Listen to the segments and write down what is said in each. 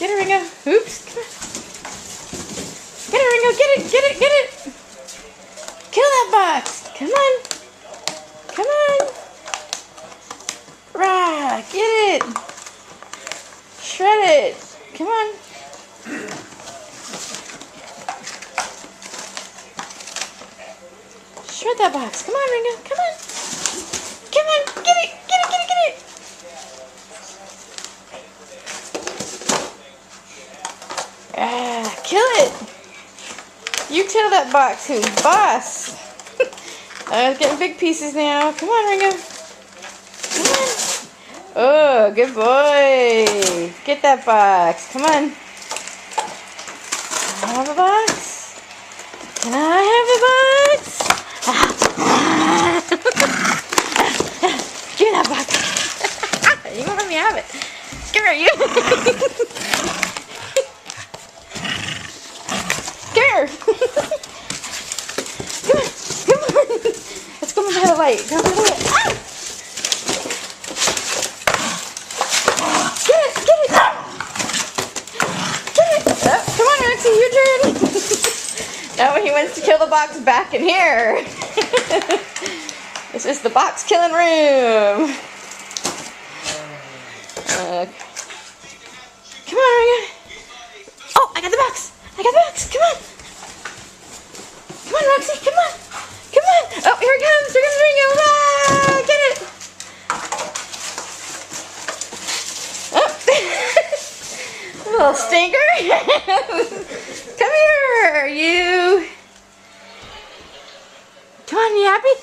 Get it, Ringo. Oops. Come on. Get it, Ringo. Get it. Get it. Get it. Kill that box. Come on. Come on. Rah. Get it. Shred it. Come on. Shred that box. Come on, Ringo. Come on. Come on. Get it. Get it. Get it. Get it. Kill it. You kill that box, who's boss. I was getting big pieces now. Come on, Ringo. Come on. Oh, good boy. Get that box. Come on. Can I have a box? Can I have a box? Give me that box. You won't let me have it. Come here, you. Come here. Come on. Come on. Let's go by the light. Go by the light. Ah! Get it. Get it. Get it. Oh, come on, Roxy. Your turn. Now he wants to kill the box back in here. This is the box killing room. Come on, Ringo. Oh, I got the box. I got the box. Come on. Come on, Roxy. Come on. Come on. Oh, here it comes. Here comes Ringo. Ah, get it. Oh. Little stinker. Come here, you. Come on, you happy?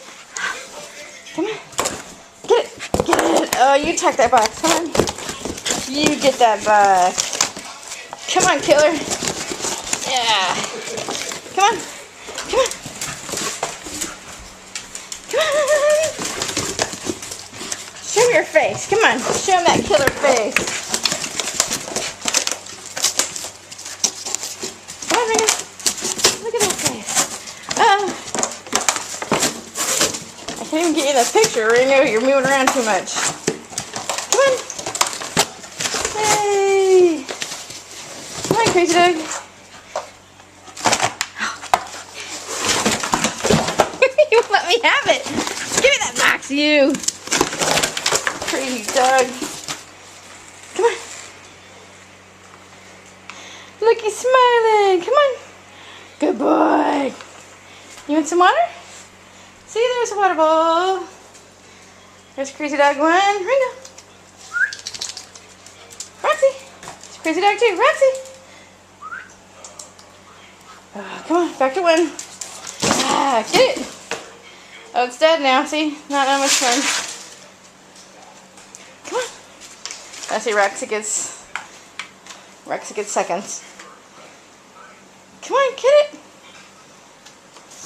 Come on. Get it. Get it. Oh, you tuck that box. Come on. You get that box. Come on, killer. Yeah. Come on. Come on. Come on. Show your face. Come on. Show him that killer face. Come on, Ringo. Look at that face. I can't even get you in the picture, Ringo. You're moving around too much. Come on. Hey. Come on, Crazy Dog. You won't let me have it. Give me that box, you. Crazy Dog. Come on. Look, he's smiling. Come on. Good boy. You want some water? See, there's a water bowl. There's Crazy Dog 1. Ringo. Roxy. There's Crazy Dog 2. Roxy. Oh, come on, back to 1. Ah, get it. Oh, it's dead now. See, not much fun. Come on. I see Roxy gets seconds. Come on, get it.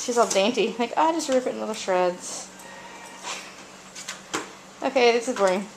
She's all dainty. Like, oh, just rip it in little shreds. Okay, this is boring.